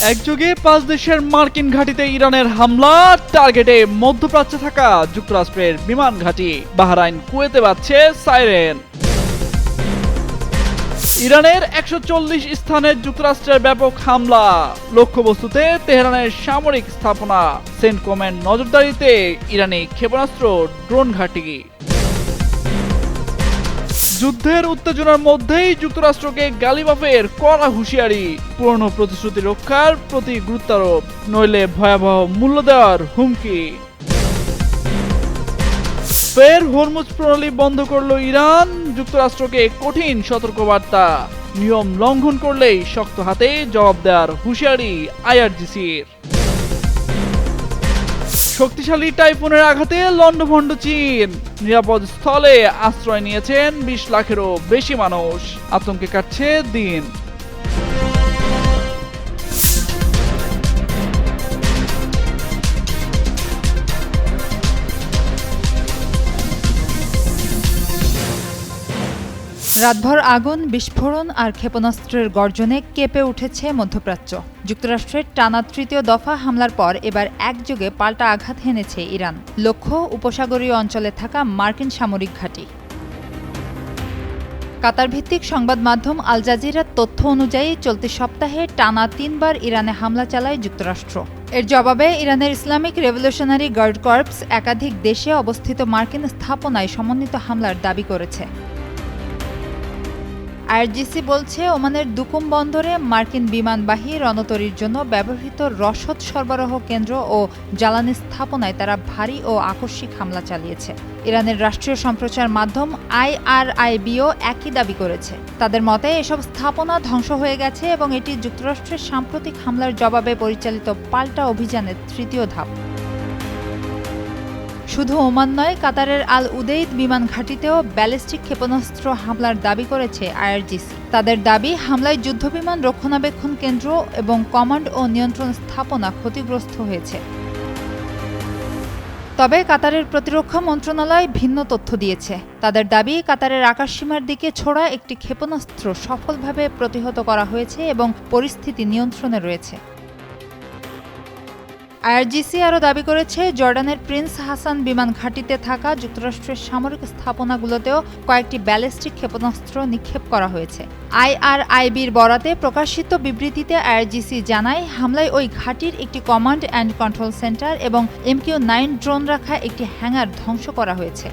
একযোগে 5 দেশের মার্কিন ঘাঁটিতে ইরানের হামলা, টার্গেটে মধ্যপ্রাচ্যে থাকা যুক্তরাষ্ট্রের বিমান ঘাঁটি, বাহরাইন কুয়েতে বাজছে সাইরেন। ইরানের 140 স্থানে যুক্তরাষ্ট্রের ব্যাপক হামলা, লক্ষ্যবস্তুতে তেহরানের সামরিক স্থাপনা, সেন্টকমের নজরদারিতে ইরানি ক্ষেপণাস্ত্র, ড্রোন ঘাঁটি। যুদ্ধের উত্তেজনার মধ্যেই যুক্তরাষ্ট্রকে গালিবাফের কড়া হুঁশিয়ারি, পুরনো প্রতিশ্রুতি রক্ষার প্রতি গুরুত্বারোপ, নইলে ভয়াবহ মূল্য দেওয়ার হুমকি। ফের হরমুজ প্রণালী বন্ধ করল ইরান, যুক্তরাষ্ট্রকে কঠিন সতর্কবার্তা, নিয়ম লঙ্ঘন করলেই শক্ত হাতে জবাব দেওয়ার হুঁশিয়ারি আইআরজিসির। শক্তিশালী টাইফুনের আঘাতে লণ্ডভণ্ড চীন, নিরাপদ স্থলে আশ্রয় নিয়েছেন 20 লাখেরও বেশি মানুষ, আতঙ্কে কাটছে দিন। রাতভর আগুন, বিস্ফোরণ আর ক্ষেপণাস্ত্রের গর্জনে কেঁপে উঠেছে মধ্যপ্রাচ্য। যুক্তরাষ্ট্রের টানা তৃতীয় দফা হামলার পর এবার একযোগে পাল্টা আঘাত হেনেছে ইরান। লক্ষ্য উপসাগরীয় অঞ্চলে থাকা মার্কিন সামরিক ঘাঁটি। কাতার ভিত্তিক সংবাদ মাধ্যম আল জাজিরার তথ্য অনুযায়ী চলতি সপ্তাহে টানা 3 বার ইরানে হামলা চালায় যুক্তরাষ্ট্র। এর জবাবে ইরানের ইসলামিক রেভলিউশনারি গার্ড কর্পস একাধিক দেশে অবস্থিত মার্কিন স্থাপনায় সমন্বিত হামলার দাবি করেছে। আইআরজিসি বলছে, ওমানের দুকুম বন্দরে মার্কিন বিমানবাহী রণতরীর জন্য ব্যবহৃত রসদ সরবরাহ কেন্দ্র ও জ্বালানি স্থাপনায় তারা ভারী ও আকস্মিক হামলা চালিয়েছে। ইরানের রাষ্ট্রীয় সম্প্রচার মাধ্যম আইআরআইবিও একই দাবি করেছে। তাদের মতে এসব স্থাপনা ধ্বংস হয়ে গেছে এবং এটি যুক্তরাষ্ট্রের সাম্প্রতিক হামলার জবাবে পরিচালিত পাল্টা অভিযানের তৃতীয় ধাপ। শুধু ওমান নয়, কাতারের আল উদেইদ বিমান ঘাঁটিতেও ব্যালিস্টিক ক্ষেপণাস্ত্র হামলার দাবি করেছে আইআরজিসি। তাদের দাবি, হামলায় যুদ্ধবিমান রক্ষণাবেক্ষণ কেন্দ্র এবং কমান্ড ও নিয়ন্ত্রণ স্থাপনা ক্ষতিগ্রস্ত হয়েছে। তবে কাতারের প্রতিরক্ষা মন্ত্রণালয় ভিন্ন তথ্য দিয়েছে। তাদের দাবি, কাতারের আকাশসীমার দিকে ছোড়া একটি ক্ষেপণাস্ত্র সফলভাবে প্রতিহত করা হয়েছে এবং পরিস্থিতি নিয়ন্ত্রণে রয়েছে। আইআরজিসি আরও দাবি করেছে, জর্ডানের প্রিন্স হাসান বিমান ঘাঁটিতে থাকা যুক্তরাষ্ট্রের সামরিক স্থাপনাগুলোতেও কয়েকটি ব্যালিস্টিক ক্ষেপণাস্ত্র নিক্ষেপ করা হয়েছে। আইআরআইবির বরাতে প্রকাশিত বিবৃতিতে আইআরজিসি জানায়, হামলায় ওই ঘাঁটির একটি কমান্ড অ্যান্ড কন্ট্রোল সেন্টার এবং MQ-9 ড্রোন রাখা একটি হ্যাঙ্গার ধ্বংস করা হয়েছে।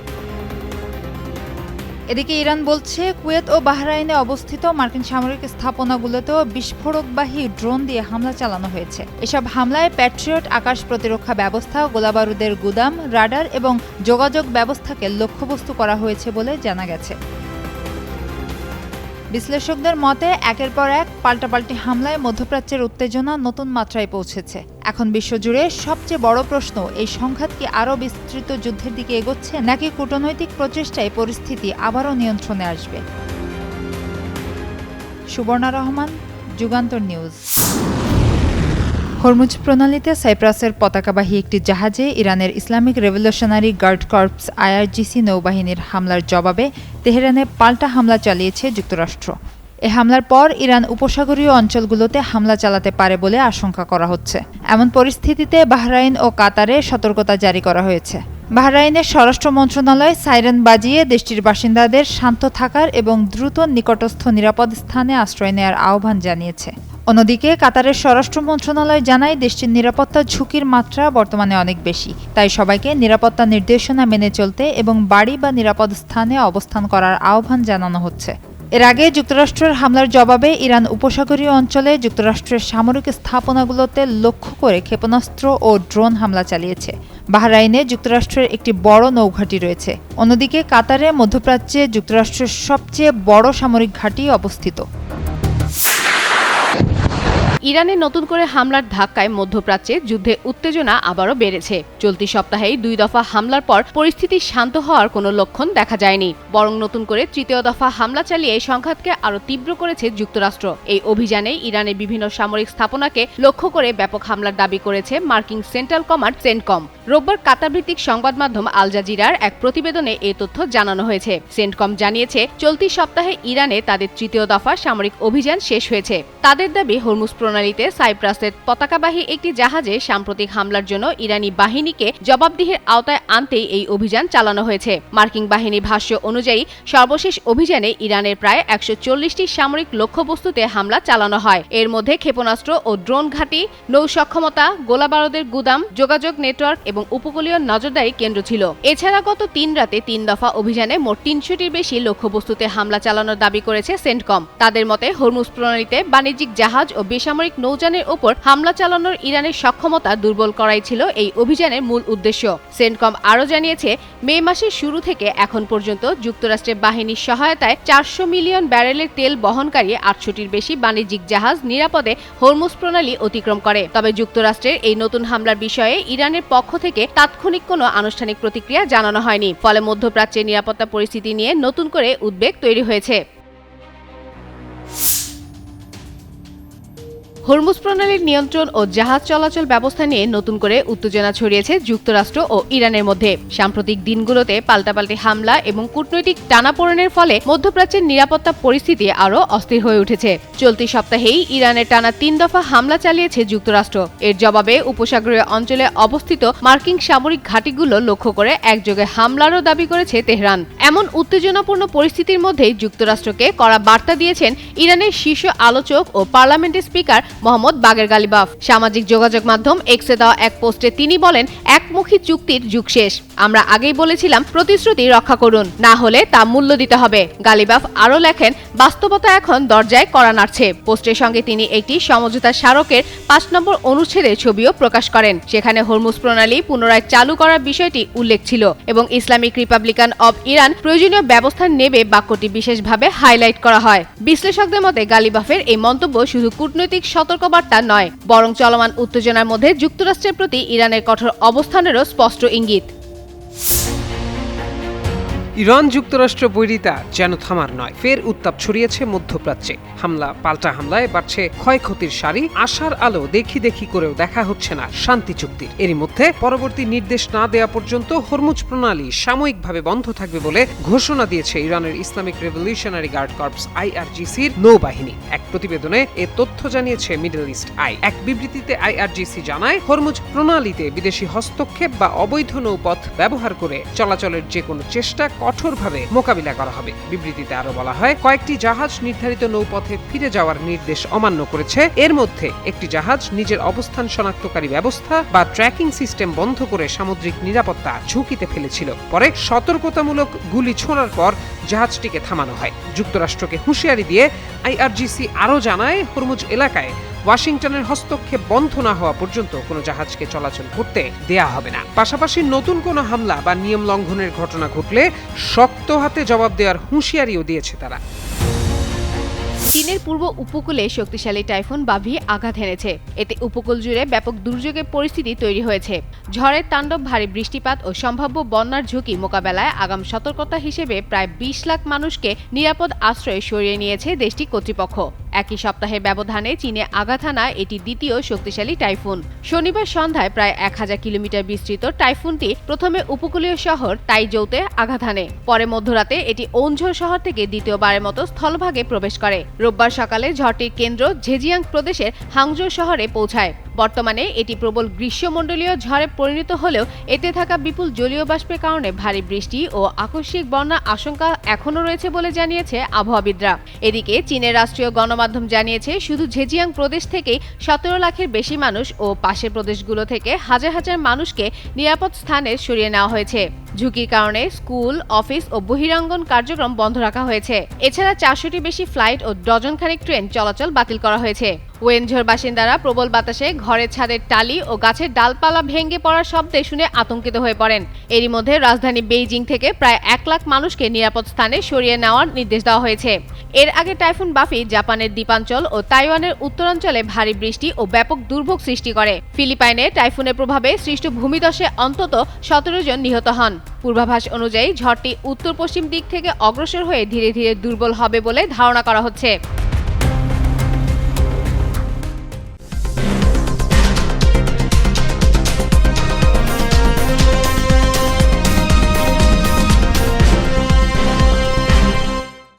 এদিকে ইরান বলছে, কুয়েত ও বাহরাইনে অবস্থিত মার্কিন সামরিক স্থাপনাগুলোতেও বিস্ফোরকবাহী ড্রোন দিয়ে হামলা চালানো হয়েছে। এসব হামলায় প্যাট্রিয়ট আকাশ প্রতিরক্ষা ব্যবস্থা, গোলাবারুদের গুদাম, রাডার এবং যোগাযোগ ব্যবস্থাকে লক্ষ্যবস্তু করা হয়েছে বলে জানা গেছে। বিশ্লেষকদের মতে, একের পর এক পাল্টাপাল্টি হামলায় মধ্যপ্রাচ্যের উত্তেজনা নতুন মাত্রায় পৌঁছেছে। এখন বিশ্বজুড়ে সবচেয়ে বড় প্রশ্ন, এই সংঘাত কি আরও বিস্তৃত যুদ্ধের দিকে এগোচ্ছে নাকি কূটনৈতিক প্রচেষ্টায় পরিস্থিতি আবারও নিয়ন্ত্রণে আসবে? সুবর্ণা রহমান, যুগান্তর নিউজ। হরমুজ প্রণালীতে সাইপ্রাসের পতাকাবাহী একটি জাহাজে ইরানের Islamic revolutionary guard corps IRGC নৌবাহিনীর হামলার জবাবে তেহরানে পাল্টা হামলা চালিয়েছে যুক্তরাষ্ট্র। এ হামলার পর ইরান উপসাগরীয় অঞ্চলগুলোতে হামলা চালাতে পারে বলে আশঙ্কা করা হচ্ছে। এমন পরিস্থিতিতে বাহরাইন ও কাতারে সতর্কতা জারি করা হয়েছে। বাহরাইনের স্বরাষ্ট্র মন্ত্রণালয় সাইরেন বাজিয়ে দেশটির বাসিন্দাদের শান্ত থাকার এবং দ্রুত নিকটস্থ নিরাপদ স্থানে আশ্রয় নেওয়ার আহ্বান জানিয়েছে। অন্যদিকে কাতারের স্বরাষ্ট্র মন্ত্রণালয় জানায়, দেশটির নিরাপত্তা ঝুঁকির মাত্রা বর্তমানে অনেক বেশি, তাই সবাইকে নিরাপত্তা নির্দেশনা মেনে চলতে এবং বাড়ি বা নিরাপদ স্থানে অবস্থান করার আহ্বান জানানো হচ্ছে। এর আগে যুক্তরাষ্ট্রের হামলার জবাবে ইরান উপসাগরীয় অঞ্চলে যুক্তরাষ্ট্রের সামরিক স্থাপনাগুলোতে লক্ষ্য করে ক্ষেপণাস্ত্র ও ড্রোন হামলা চালিয়েছে। বাহরাইনে যুক্তরাষ্ট্রের একটি বড় নৌঘাঁটি রয়েছে। অন্যদিকে কাতারে মধ্যপ্রাচ্যে যুক্তরাষ্ট্রের সবচেয়ে বড় সামরিক ঘাঁটি অবস্থিত। ইরানে নতুন করে হামলার ধাক্কায় মধ্যপ্রাচ্যে যুদ্ধে উত্তেজনা আবারও বেড়েছে। চলতি সপ্তাহেই 2 দফা হামলার পর পরিস্থিতি শান্ত হওয়ার কোনো লক্ষণ দেখা যায়নি, বরং নতুন করে তৃতীয় দফা হামলা চালিয়ে সংঘাতকে আরও তীব্র করেছে যুক্তরাষ্ট্র। এই অভিযানে ইরানের বিভিন্ন সামরিক স্থাপনাকে লক্ষ্য করে ব্যাপক হামলার দাবি করেছে মার্কিন সেন্ট্রাল কমান্ড সেন্টকম। রোববার কাতার ভিত্তিক সংবাদ মাধ্যম আল জাজিরার এক প্রতিবেদনে এই তথ্য জানানো হয়েছে। সেন্টকম জানিয়েছে, চলতি সপ্তাহে ইরানে তাদের তৃতীয় দফা সামরিক অভিযান শেষ হয়েছে। তাদের দাবি, হরমুজ প্রণালীতে সাইপ্রাসের পতাকাবাহী একটি জাহাজে সাম্প্রতিক হামলার জন্য ইরানি বাহিনীকে জবাবদিহির আওতায় আনতেই এই অভিযান চালানো হয়েছে। মার্কিন বাহিনীর ভাষ্য অনুযায়ী সর্বশেষ অভিযানে ইরানের প্রায় 140টি সামরিক লক্ষ্যবস্তুতে হামলা চালানো হয়। এর মধ্যে ক্ষেপণাস্ত্র ও ড্রোন ঘাঁটি, নৌ সক্ষমতা, গোলাবারুদের গুদাম, যোগাযোগ নেটওয়ার্ক এবং উপকূলীয় নজরদারি কেন্দ্র ছিল। এছাড়া গত 3 রাতে 3 দফা অভিযানে মোট 300টির বেশি লক্ষ্যবস্তুতে হামলা চালানোর দাবি করেছে সেন্টকম। তাদের মতে, হরমুজ প্রণালীতে বাণিজ্যিক জাহাজ ও বেসামরিক নৌযানের ওপর হামলা চালানোর ইরানের সক্ষমতা দুর্বল করাই ছিল এই অভিযানের মূল উদ্দেশ্য। সেন্টকম আরও জানিয়েছে, মে মাসের শুরু থেকে এখন পর্যন্ত যুক্তরাষ্ট্রের বাহিনীর সহায়তায় 400 মিলিয়ন ব্যারেলের তেল বহনকারী 800টির বেশি বাণিজ্যিক জাহাজ নিরাপদে হরমুজ প্রণালী অতিক্রম করে। তবে যুক্তরাষ্ট্রের এই নতুন হামলার বিষয়ে ইরানের পক্ষ থেকে তাৎক্ষণিক কোনো আনুষ্ঠানিক প্রতিক্রিয়া জানানো হয়নি। ফলে মধ্যপ্রাচ্যের নিরাপত্তা পরিস্থিতি নিয়ে নতুন করে উদ্বেগ তৈরি হয়েছে। হরমুজ প্রণালীর নিয়ন্ত্রণ ও জাহাজ চলাচল ব্যবস্থা নিয়ে নতুন করে উত্তেজনা ছড়িয়েছে যুক্তরাষ্ট্র ও ইরানের মধ্যে। সাম্প্রতিক দিনগুলোতে পাল্টাপাল্টি হামলা এবং কূটনৈতিক টানাপোড়েনের ফলে মধ্যপ্রাচ্যের নিরাপত্তা পরিস্থিতি আরও অস্থির হয়ে উঠেছে। চলতি সপ্তাহেই ইরানের টানা 3 দফা হামলা চালিয়েছে যুক্তরাষ্ট্র। এর জবাবে উপসাগরীয় অঞ্চলে অবস্থিত মার্কিন সামরিক ঘাঁটিগুলো লক্ষ্য করে একযোগে হামলারও দাবি করেছে তেহরান। এমন উত্তেজনাপূর্ণ পরিস্থিতির মধ্যেই যুক্তরাষ্ট্রকে কড়া বার্তা দিয়েছেন ইরানের শীর্ষ আলোচক ও পার্লামেন্টের স্পিকার মোহাম্মদ বাগের গালিবাফ। সামাজিক যোগাযোগ মাধ্যম এক্সে দেওয়া এক পোস্টে তিনি বলেন, একমুখী চুক্তির যুগ শেষ। আমরা আগেই বলেছিলাম প্রতিশ্রুতি রক্ষা করুন, না হলে তা মূল্য দিতে হবে। গালিবাফ আরও লেখেন, বাস্তবতা এখন দরজায় কড়া নাড়ছে। পোস্টের সঙ্গে তিনি একটি সমঝোতা স্মারকের 5 নম্বর অনুচ্ছেদের ছবিও প্রকাশ করেন। সেখানে হরমুজ প্রণালী পুনরায় চালু করার বিষয়টি উল্লেখ ছিল এবং ইসলামিক রিপাবলিকান অব ইরান প্রয়োজনীয় ব্যবস্থা নেবে বাক্যটি বিশেষভাবে হাইলাইট করা হয়। বিশ্লেষকদের মতে গালিবাফের এই মন্তব্য শুধু কূটনৈতিক সতর্কবার্তা নয়, বরং চলমান উত্তেজনার মধ্যে যুক্তরাষ্ট্রের প্রতি ইরানের কঠোর অবস্থানেরও স্পষ্ট ইঙ্গিত। ইরান যুক্তরাষ্ট্র বৈরিতা যেন থামার নয়। ফের উত্তাপ ছড়িয়েছে মধ্যপ্রাচ্যে। হামলা পাল্টা হামলায় বাড়ছে ক্ষয়ক্ষতির সারি। আশার আলো দেখি দেখি করেও দেখা হচ্ছে না শান্তি চুক্তির। এরই মধ্যে পরবর্তী নির্দেশ না দেওয়া পর্যন্ত হরমুজ প্রণালী সাময়িকভাবে বন্ধ থাকবে বলে ঘোষণা দিয়েছে ইরানের ইসলামিক রেভলিউশনারি গার্ড কর্পস IRGCর নৌবাহিনী। এক প্রতিবেদনে এ তথ্য জানিয়েছে মিডল ইস্ট আই। এক বিবৃতিতে IRGC জানায়, হরমুজ প্রণালীতে বিদেশি হস্তক্ষেপ বা অবৈধ নৌপথ ব্যবহার করে চলাচলের যে কোনো চেষ্টা কঠোরভাবে মোকাবিলা করা হবে। বিবৃতিতে আরো বলা হয়, কয়েকটি জাহাজ নির্ধারিত নৌপথে ফিরে যাওয়ার নির্দেশ অমান্য করেছে। এর মধ্যে একটি জাহাজ নিজের অবস্থান শনাক্তকারী ব্যবস্থা বা ট্র্যাকিং সিস্টেম বন্ধ করে সামুদ্রিক নিরাপত্তা ঝুঁকিতে ফেলেছিল। পরে সতর্কতামূলক গুলি ছোড়ার পর জাহাজটিকে থামানো হয়। যুক্তরাষ্ট্রকে হুঁশিয়ারি দিয়ে IRGC আরও জানায়, হরমুজ এলাকায় ওয়াশিংটনের হস্তক্ষেপ বন্ধ না হওয়া পর্যন্ত কোনো জাহাজকে চলাচল করতে দেয়া হবে না। পাশাপাশি নতুন কোনো হামলা বা নিয়ম লঙ্ঘনের ঘটনা ঘটলে শক্ত হাতে জবাব দেওয়ার হুঁশিয়ারিও দিয়েছে তারা। চীনের পূর্ব উপকূলে শক্তিশালী টাইফুন বাভি আঘাত হেনেছে। এতে উপকূল জুড়ে ব্যাপক দুর্যোগের পরিস্থিতি তৈরি হয়েছে। ঝড়ের তাণ্ডব, ভারী বৃষ্টিপাত ও সম্ভাব্য বন্যার ঝুঁকি মোকাবেলায় আগাম সতর্কতা হিসেবে প্রায় 20 লাখ মানুষকে নিরাপদ আশ্রয়ে সরিয়ে নিয়েছে দেশটির কর্তৃপক্ষ। একই সপ্তাহের ব্যবধানে চীনে আঘাত হানা এটি দ্বিতীয় শক্তিশালী টাইফুন। শনিবার সন্ধ্যায় প্রায় 1000 কিলোমিটার বিস্তৃত টাইফুনটি প্রথমে উপকূলীয় শহর তাইজৌতে আঘাত হানে। পরে মধ্যরাতে এটি ওনঝো শহর থেকে দ্বিতীয়বারের মতো স্থলভাগে প্রবেশ করে। রোববার সকালে ঝড়টির কেন্দ্র ঝেজিয়াং প্রদেশের হাংজৌ শহরে পৌঁছায়। বর্তমানে এটি প্রবল গ্রীষ্মমণ্ডলীয় ঝড়ে পরিণত হলেও এতে থাকা বিপুল জলীয় বাষ্পের কারণে ভারী বৃষ্টি ও আকস্মিক বন্যার আশঙ্কা এখনও রয়েছে বলে জানিয়েছে আবহাওয়াবিদরা। এদিকে চীনের রাষ্ট্রীয় গণমাধ্যম জানিয়েছে, শুধু ঝেজিয়াং প্রদেশ থেকেই 17 লাখের বেশি মানুষ ও পাশের প্রদেশগুলো থেকে হাজার হাজার মানুষকে নিরাপদ স্থানে সরিয়ে নেওয়া হয়েছে। ঝুঁকির কারণে স্কুল, অফিস ও বহিরাঙ্গন কার্যক্রম বন্ধ রাখা হয়েছে। এছাড়া 400টি বেশি ফ্লাইট ও ডজনখানেক ট্রেন চলাচল বাতিল করা হয়েছে। ওয়েনঝোর বাসিন্দারা প্রবল বাতাসে ঘরের ছাদের টালি ও গাছের ডালপালা ভেঙে পড়ার শব্দে শুনে আতঙ্কিত হয়ে পড়েন। এরই মধ্যে রাজধানী বেইজিং থেকে প্রায় 1 লাখ মানুষকে নিরাপদ স্থানে সরিয়ে নেওয়ার নির্দেশ দেওয়া হয়েছে। এর আগে টাইফুন বাফি জাপানের দ্বীপাঞ্চল ও তাইওয়ানের উত্তরাঞ্চলে ভারী বৃষ্টি ও ব্যাপক দুর্ভোগ সৃষ্টি করে। ফিলিপাইনে টাইফুনের প্রভাবে সৃষ্ট ভূমিধসে অন্তত 17 জন নিহত হন। পূর্বাভাস অনুযায়ী ঝড়টি উত্তর পশ্চিম দিক থেকে অগ্রসর হয়ে ধীরে ধীরে দুর্বল হবে বলে ধারণা করা হচ্ছে।